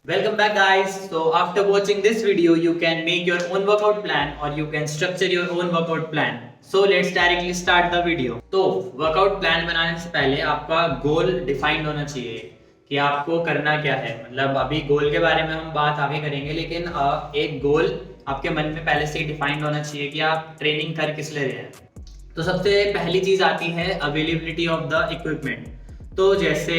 Welcome back guys. So after watching this video you can make your own workout plan or you can structure your own workout plan. So let's directly start the video. तो workout plan बनाने से पहले आपका गोल defined होना चाहिए कि आपको करना क्या है। मतलब अभी गोल के बारे में हम बात आगे करेंगे, लेकिन एक गोल आपके मन में पहले से ही डिफाइंड होना चाहिए कि आप ट्रेनिंग कर किस लिए रहे हैं। तो सबसे पहली चीज़ आती है अवेलेबिलिटी ऑफ द इक्विपमेंट। तो जैसे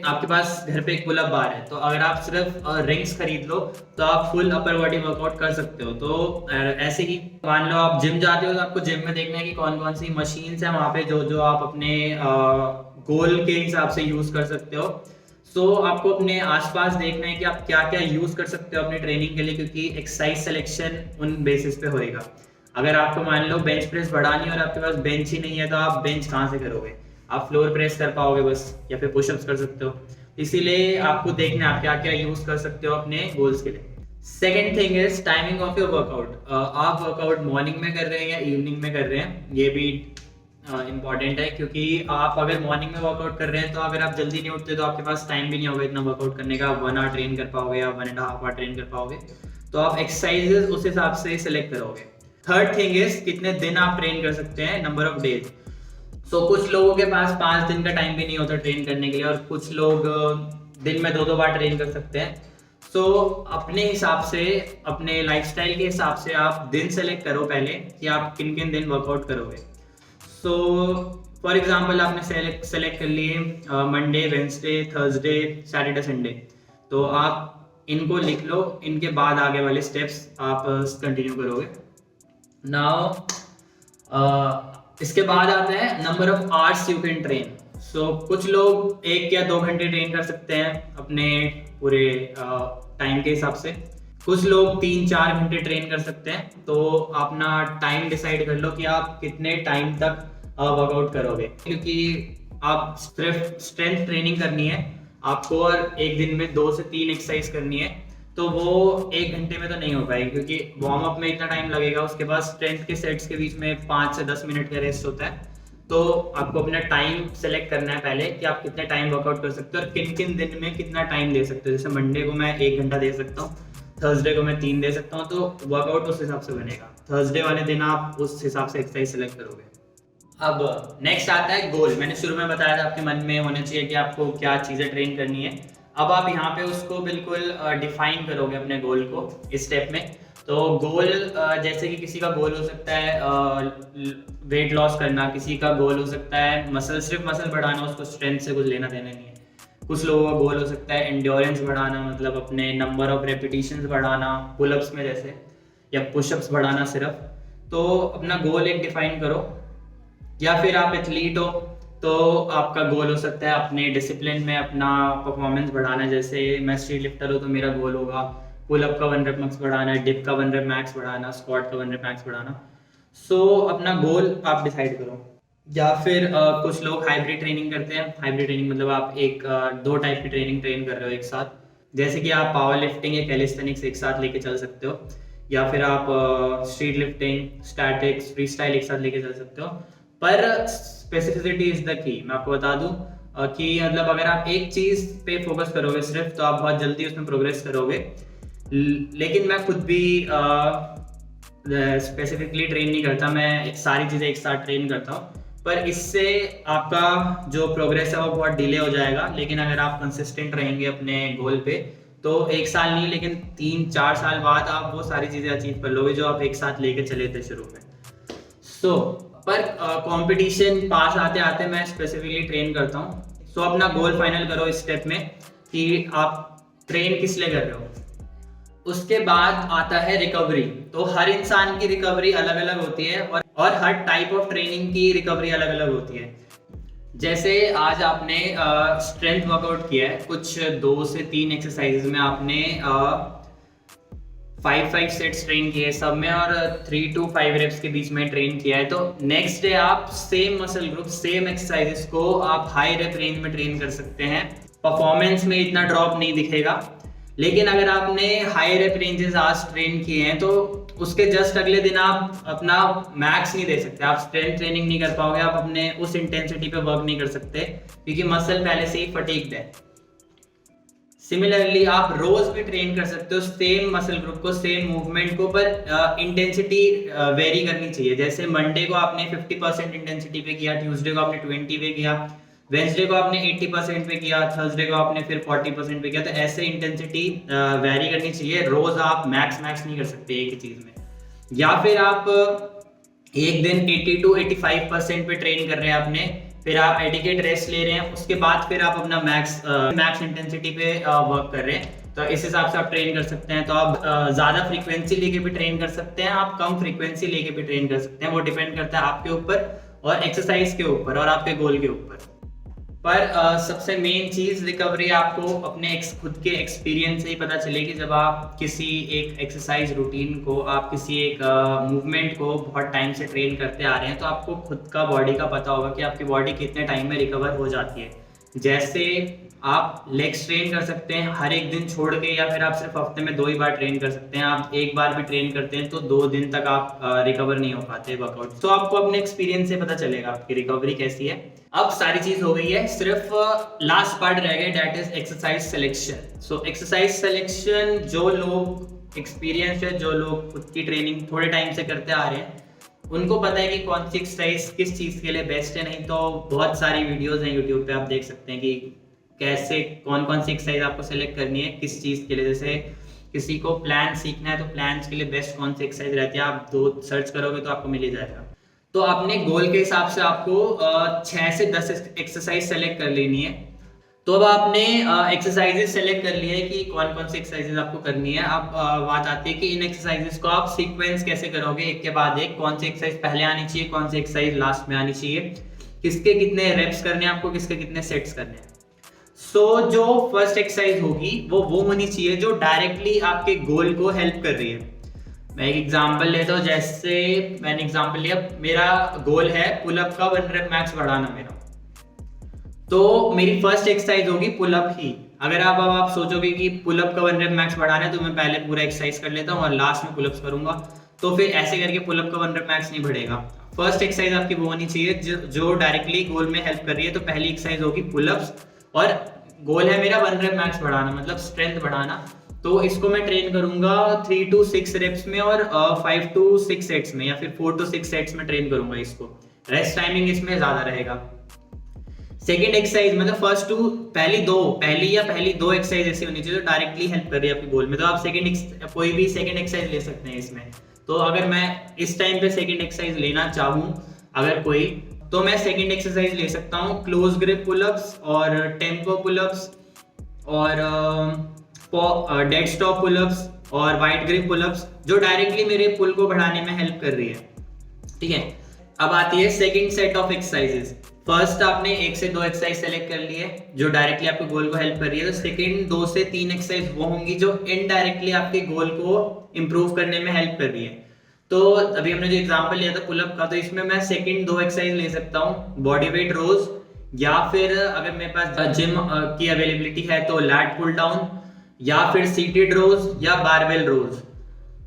आपके पास घर पे एक पुल अप बार है, तो अगर आप सिर्फ रिंग्स खरीद लो तो आप फुल अपर बॉडी वर्कआउट कर सकते हो। तो ऐसे ही मान लो आप जिम जाते हो तो आपको जिम में देखना है कि कौन कौन सी मशीन्स है वहाँ पे जो जो आप अपने गोल के हिसाब से यूज कर सकते हो। सो आपको अपने आसपास देखना है कि आप क्या क्या यूज कर सकते हो अपनी ट्रेनिंग के लिए, क्योंकि एक्सरसाइज सिलेक्शन उन बेसिस पे होएगा। अगर आपको मान लो बेंच प्रेस बढ़ानी है और आपके पास बेंच ही नहीं है तो आप बेंच कहाँ से करोगे? आप फ्लोर प्रेस कर पाओगे बस, या फिर पुशअप्स कर सकते हो। इसीलिए आपको देखना है आप क्या क्या यूज कर सकते हो अपने गोल्स के लिए। Second thing is timing of your workout. आप वर्कआउट मॉर्निंग में कर रहे हैं या इवनिंग में कर रहे हैं, ये भी इम्पॉर्टेंट है। क्योंकि आप अगर मॉर्निंग में वर्कआउट कर रहे हैं तो अगर आप जल्दी नहीं उठते तो आपके पास टाइम भी नहीं होगा इतना वर्कआउट करने का। 1 आवर ट्रेन कर पाओगे या 1.5 आवर ट्रेन कर पाओगे, तो आप एक्सरसाइजेस उस हिसाब से सिलेक्ट करोगे। थर्ड थिंग इज कितने दिन आप ट्रेन कर सकते हैं, नंबर ऑफ डेज। सो कुछ लोगों के पास 5 दिन का टाइम भी नहीं होता ट्रेन करने के लिए, और कुछ लोग दिन में 2 बार ट्रेन कर सकते हैं। सो अपने हिसाब से, अपने लाइफस्टाइल के हिसाब से आप दिन सेलेक्ट करो पहले कि आप किन किन दिन वर्कआउट करोगे। सो फॉर एग्जांपल आपने सेलेक्ट कर लिए Monday, Wednesday, Thursday, Saturday, Sunday. तो आप इनको लिख लो, इनके बाद आगे वाले स्टेप्स आप कंटिन्यू करोगे। नाउ इसके बाद आता है number of hours you can train. So कुछ लोग 1 या 2 घंटे ट्रेन कर सकते हैं अपने पूरे टाइम के हिसाब से। कुछ लोग 3-4 घंटे ट्रेन कर सकते हैं। तो अपना टाइम डिसाइड कर लो कि आप कितने टाइम तक वर्कआउट करोगे, क्योंकि आप सिर्फ स्ट्रेंथ ट्रेनिंग करनी है आपको और एक दिन में 2 से 3 एक्सरसाइज करनी है, तो वो 1 घंटे में तो नहीं हो पाएगी, क्योंकि वार्म अप में इतना टाइम लगेगा। उसके बाद स्ट्रेंथ के सेट्स के बीच में 5 से 10 मिनट का रेस्ट होता है। तो आपको अपना टाइम सेलेक्ट करना है पहले कि आप कितने टाइम वर्कआउट कर सकते हो और किन किन दिन में कितना टाइम दे सकते हो। जैसे मंडे को मैं 1 घंटा दे सकता हूँ, थर्सडे को मैं 3 दे सकता हूँ, तो वर्कआउट उस हिसाब से बनेगा। थर्सडे वाले दिन आप उस हिसाब से एक्सरसाइज सेलेक्ट करोगे। अब नेक्स्ट आता है गोल। मैंने शुरू में बताया था आपके मन में होना चाहिए कि आपको क्या चीज़ें ट्रेन करनी है। अब आप यहाँ पे उसको बिल्कुल डिफाइन करोगे अपने गोल को इस स्टेप में। तो गोल जैसे कि किसी का गोल हो सकता है वेट लॉस करना, किसी का गोल हो सकता है मसल, सिर्फ मसल बढ़ाना, उसको स्ट्रेंथ से कुछ लेना देना नहीं है। कुछ लोगों का गोल हो सकता है एंड्योरेंस बढ़ाना, मतलब अपने नंबर ऑफ रेपिटेशंस बढ़ाना पुलअप्स में जैसे, या पुशअप्स बढ़ाना सिर्फ। तो अपना गोल एक डिफाइन करो। या फिर आप एथलीट हो तो आपका गोल हो सकता है अपने डिसिप्लिन में अपना परफॉर्मेंस बढ़ाना। जैसे मैं स्ट्रीट लिफ्टर हूँ तो मेरा गोल होगा पुल अप का 1 रेप मैक्स बढ़ाना, डिप का 1 रेप मैक्स बढ़ाना, स्क्वाट का 1 रेप मैक्स बढ़ाना। सो अपना गोल आप डिसाइड करो। या फिर कुछ लोग हाइब्रिड ट्रेनिंग करते हैं। हाइब्रिड ट्रेनिंग मतलब आप 2 टाइप की ट्रेनिंग ट्रेन कर रहे हो एक साथ। जैसे कि आप पावर लिफ्टिंग या कैलिस्थेनिक्स एक साथ लेके चल सकते हो, या फिर आप street lifting, statics, free style एक साथ लेके चल सकते हो। पर स्पेसिफिसिटी इज द की। मैं आपको बता दूं कि मतलब अगर आप एक चीज पे फोकस करोगे सिर्फ, तो आप बहुत जल्दी उसमें प्रोग्रेस करोगे। लेकिन मैं खुद भी स्पेसिफिकली ट्रेन नहीं करता, मैं सारी चीज़ें एक साथ ट्रेन करता हूँ। पर इससे आपका जो प्रोग्रेस है वो बहुत डिले हो जाएगा। लेकिन अगर आप कंसिस्टेंट रहेंगे अपने गोल पे, तो 1 साल नहीं लेकिन 3-4 साल बाद आप वो सारी चीज़ें अचीव कर लोगे जो आप एक साथ लेके चले थे शुरू में। पर कंपटीशन पास आते आते मैं स्पेसिफिकली ट्रेन करता हूँ। सो अपना गोल फाइनल करो इस स्टेप में कि आप ट्रेन किस लिए कर रहे हो। उसके बाद आता है रिकवरी। तो हर इंसान की रिकवरी अलग अलग होती है और हर टाइप ऑफ ट्रेनिंग की रिकवरी अलग अलग होती है। जैसे आज आपने स्ट्रेंथ वर्कआउट किया है, कुछ 2 से 3 एक्सरसाइजेज में आपने 5 सेट्स ट्रेन किए सब में, और 3 to 5 रेप्स के बीच में ट्रेन किया है। तो नेक्स्ट डे आप same muscle group, same exercises को आप हाई रेप रेंज में ट्रेन कर सकते हैं। परफॉर्मेंस में इतना ड्रॉप नहीं दिखेगा। लेकिन अगर आपने हाई रेप रेंजेस आज ट्रेन किए हैं तो उसके जस्ट अगले दिन आप अपना मैक्स नहीं दे सकते, आप स्ट्रेंथ ट्रेनिंग नहीं कर पाओगे, आप अपने उस इंटेंसिटी पे वर्क नहीं कर सकते, क्योंकि मसल पहले से ही फटीग्ड है। सिमिलरली आप रोज भी ट्रेन कर सकते हो सेम मसल ग्रुप को, सेम मूवमेंट को, पर इंटेंसिटी वेरी करनी चाहिए। जैसे मंडे को आपने 50% इंटेंसिटी पे किया, ट्यूसडे को आपने 20 पे किया, वेंसडे को आपने 80% पे किया, थर्सडे को आपने फिर 40% पे किया। तो ऐसे इंटेंसिटी वेरी करनी चाहिए, रोज आप मैक्स नहीं कर सकते एक ही चीज में। या फिर आप एक दिन 80 to 85% पे ट्रेन कर रहे हैं आपने, फिर आप एडिकेट रेस्ट ले रहे हैं, उसके बाद फिर आप अपना मैक्स इंटेंसिटी पे वर्क कर रहे हैं, तो इस हिसाब से आप ट्रेन कर सकते हैं। तो आप ज्यादा फ्रीक्वेंसी लेके भी ट्रेन कर सकते हैं, आप कम फ्रीक्वेंसी लेके भी ट्रेन कर सकते हैं, वो डिपेंड करता है आपके ऊपर और एक्सरसाइज के ऊपर और आपके गोल के ऊपर। पर सबसे मेन चीज रिकवरी आपको अपने खुद के एक्सपीरियंस से ही पता चलेगी। जब आप किसी एक एक्सरसाइज रूटीन को, आप किसी एक मूवमेंट को बहुत टाइम से ट्रेन करते आ रहे हैं, तो आपको खुद का बॉडी का पता होगा कि आपकी बॉडी कितने टाइम में रिकवर हो जाती है। जैसे आप लेग्स ट्रेन कर सकते हैं हर एक दिन छोड़ के, या फिर आप सिर्फ हफ्ते में 2 ही बार ट्रेन कर सकते हैं। आप एक बार भी ट्रेन करते हैं तो 2 दिन तक आप रिकवर नहीं हो पाते वर्कआउट। तो आपको अपने एक्सपीरियंस से पता चलेगा आपकी रिकवरी कैसी है। अब सारी चीज हो गई है, सिर्फ लास्ट पार्ट रह गया, that is exercise selection. So exercise selection जो लोग एक्सपीरियंस है, जो लोग खुद की ट्रेनिंग थोड़े टाइम से करते आ रहे हैं, उनको पता है कि कौन सी एक्सरसाइज किस चीज के लिए बेस्ट है। नहीं तो बहुत सारी वीडियोस हैं यूट्यूब पे, आप देख सकते हैं कि कैसे कौन सी एक्सरसाइज आपको सेलेक्ट करनी है किस चीज के लिए। जैसे किसी को प्लान सीखना है तो प्लान्स के लिए बेस्ट कौन सी एक्सरसाइज रहती है, आप 2 सर्च करोगे तो आपको मिल ही जाएगा। तो अपने गोल के हिसाब से आपको 6 से 10 एक्सरसाइज सेलेक्ट कर लेनी है। तो अब आपने एक्सरसाइजेस सेलेक्ट कर लिए कि कौन सी एक्सरसाइजेस आपको करनी है। अब बात आती है कि इन एक्सरसाइजेस को आप सीक्वेंस कैसे करोगे, एक के बाद एक, कौन सी एक्सरसाइज पहले आनी चाहिए, कौन सी एक्सरसाइज लास्ट में आनी चाहिए, किसके कितने रेप्स करने हैं आपको, किसके कितने सेट्स करने हैं। सो जो फर्स्ट एक्सरसाइज होगी वो होनी चाहिए जो डायरेक्टली आपके गोल को हेल्प कर रही है। मैं एक एग्जांपल लेता हूँ, जैसे मैंने एग्जांपल लिया, मेरा गोल है पुलअप का 1 रेप मैक्स बढ़ाना मेरा, तो मेरी फर्स्ट एक्सरसाइज होगी पुलअप ही। अगर आप सोचोगे कि पुलअप का 1 रेप मैक्स बढ़ाना है तो मैं पहले पूरा एक्सरसाइज कर लेता हूँ और लास्ट में पुलअप्स करूंगा, तो फिर ऐसे करके पुलअप का 1 रेप मैक्स नहीं बढ़ेगा। फर्स्ट एक्सरसाइज आपकी वो होनी चाहिए जो डायरेक्टली गोल में हेल्प कर रही है। तो पहली एक्सरसाइज होगी पुलअप्स, और गोल है मेरा 1 रेप मैक्स बढ़ाना, मतलब स्ट्रेंथ बढ़ाना। तो इसको मैं ट्रेन करूंगा 3 to 6 रेप्स में और 5 to 6 सेट्स में, या फिर 4 to 6 सेट्स में ट्रेन करूंगा इसको। रेस्ट टाइमिंग इसमें ज्यादा रहेगा। सेकेंड एक्सरसाइज मतलब पहली दो एक्सरसाइज ऐसी होनी चाहिए जो डायरेक्टली हेल्प कर रही है आपके गोल में। तो आप कोई भी सेकेंड एक्सरसाइज ले सकते हैं इसमें। तो अगर मैं इस टाइम पे सेकेंड एक्सरसाइज लेना चाहूँ अगर कोई, तो मैं सेकेंड एक्सरसाइज ले सकता हूँ क्लोज ग्रिप पुलअप्स और टेम्पो पुलअप्स और डेड स्टॉप पुलअप्स और वाइड ग्रिप पुलअप्स, जो डायरेक्टली मेरे पुल को बढ़ाने में हेल्प कर रही है। ठीक है, अब आती है second set of exercises. First आपने 1 से 2 एक्सरसाइज सेलेक्ट कर लिए जो डायरेक्टली आपके गोल को हेल्प कर रही है। तो सेकंड 2 से 3 एक्सरसाइज वो होंगी जो इनडायरेक्टली आपके गोल को इंप्रूव करने में हेल्प कर रही है। तो अभी हमने जो एग्जांपल लिया था पुलअप का, तो इसमें मैं सेकंड 2 एक्सरसाइज ले सकता हूँ बॉडी वेट रोज, या फिर अगर मेरे पास जिम की अवेलेबिलिटी है तो लैट पुल डाउन, या फिर सीटेड रोज या बारबेल रोज।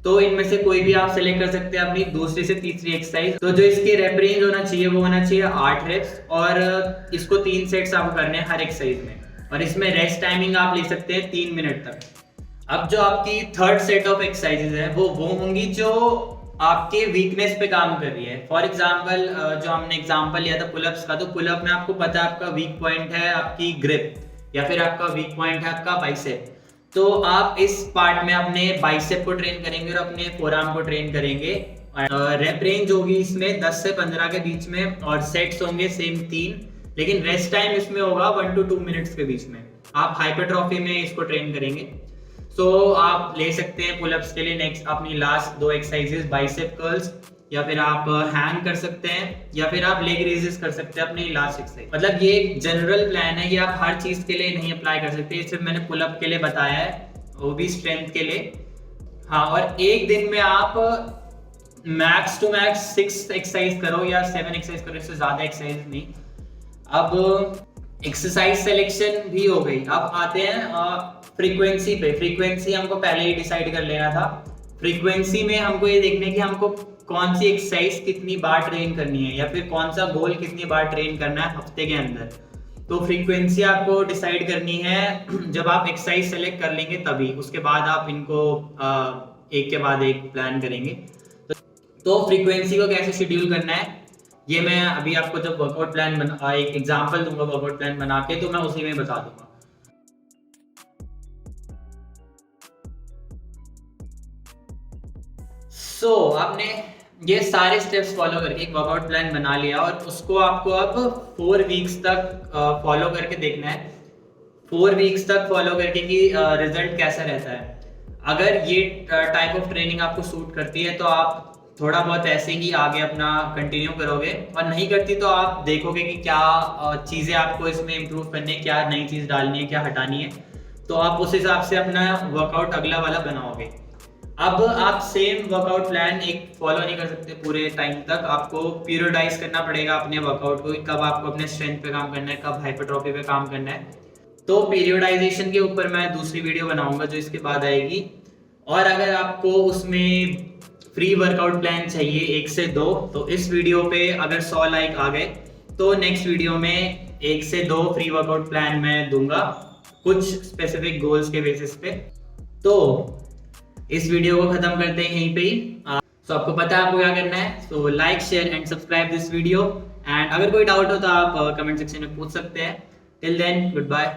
तो इनमें से कोई भी आप सेलेक्ट कर सकते हैं अपनी दूसरी से तीसरी एक्सरसाइज। तो जो इसकी रेप रेंज होना चाहिए वो होना चाहिए 8 रेप्स, और इसको 3 सेट्स आपको करने हैं हर एक्सरसाइज में, और इसमें रेस्ट टाइमिंग आप ले सकते हैं 3 मिनट तक। अब जो आपकी थर्ड सेट ऑफ एक्सरसाइजेज है वो होंगी जो आपके वीकनेस पे काम कर रही है। फॉर एग्जाम्पल जो हमने एग्जाम्पल लिया था पुलअप्स का, तो पुलअप में आपको पता है आपका वीक पॉइंट है आपकी ग्रिप, या फिर आपका वीक पॉइंट है आपका बाइसेप। तो आप इस पार्ट में अपने बाइसेप को ट्रेन करेंगे और अपने फोरआर्म को ट्रेन करेंगे। रेप रेंज होगी इसमें 10 से 15 के बीच में, और सेट्स होंगे सेम 3, लेकिन रेस्ट टाइम इसमें होगा 1 to 2 मिनट्स के बीच में। आप हाइपरट्रॉफी में इसको ट्रेन करेंगे। तो आप ले सकते हैं पुलअप्स के लिए नेक्स्ट अपनी लास्ट 2 एक्सरसाइजेस बाइसेप कर्ल्स, या फिर आप हैंग कर सकते हैं, या फिर आप लेग रेजेस कर सकते हैं अपनी लास्ट एक्सरसाइज। मतलब ये एक जनरल प्लान है, ये आप हर चीज के लिए नहीं अप्लाई कर सकते, सिर्फ मैंने पुलअप के लिए बताया है, वो भी स्ट्रेंथ के लिए। हाँ, और एक दिन में आप मैक्स टू मैक्स 6 एक्सरसाइज करो या 7 एक्सरसाइज करो, इससे ज्यादा एक्सरसाइज नहीं। अब एक्सरसाइज सिलेक्शन भी हो गई। अब आते हैं फ्रीक्वेंसी पे। फ्रीक्वेंसी हमको पहले ही डिसाइड कर लेना था। फ्रीक्वेंसी में हमको ये देखना है कि हमको कौन सी एक्सरसाइज कितनी बार ट्रेन करनी है, या फिर कौन सा गोल कितनी बार ट्रेन करना है हफ्ते के अंदर। तो फ्रीक्वेंसी आपको डिसाइड करनी है जब आप एक्सरसाइज सेलेक्ट कर लेंगे तभी, उसके बाद आप इनको एक के बाद एक प्लान करेंगे। तो फ्रीक्वेंसी को कैसे शेड्यूल करना है ये मैं अभी आपको जब वर्कआउट प्लान बना एक एग्जांपल दूंगा वर्कआउट प्लान बना के, तो मैं उसी में बता दूंगा। आपने ये सारे स्टेप्स फॉलो करके एक वर्कआउट प्लान बना लिया और उसको आपको अब 4 वीक्स तक फॉलो करके देखना है। 4 वीक्स तक फॉलो करके कि रिजल्ट कैसा रहता है। अगर ये टाइप ऑफ ट्रेनिंग आपको सूट करती है तो आप थोड़ा बहुत ऐसे ही आगे अपना कंटिन्यू करोगे, और नहीं करती तो आप देखोगे कि क्या चीज़ें आपको इसमें इम्प्रूव करनी है, क्या नई चीज़ डालनी है, क्या हटानी है, तो आप उस हिसाब से अपना वर्कआउट अगला वाला बनाओगे। अब आप सेम वर्कआउट प्लान एक फॉलो नहीं कर सकते पूरे टाइम तक, आपको पीरियडाइज करना पड़ेगा अपने वर्कआउट को, कब आपको अपने स्ट्रेंथ पे काम करना है, कब हाइपरट्रॉफी पे काम करना है। तो पीरियडाइजेशन के ऊपर मैं दूसरी वीडियो बनाऊंगा जो इसके बाद आएगी। और अगर आपको उसमें फ्री वर्कआउट प्लान चाहिए 1 से 2, तो इस वीडियो पे अगर 100 लाइक आ गए तो नेक्स्ट वीडियो में 1 से 2 फ्री वर्कआउट प्लान मैं दूंगा कुछ स्पेसिफिक गोल्स के बेसिस पे। तो इस वीडियो को खत्म करते हैं यहीं पे ही। तो आपको पता है आपको क्या करना है, so like share and subscribe this video. And अगर कोई डाउट हो तो आप कमेंट सेक्शन में पूछ सकते हैं। Till then good bye.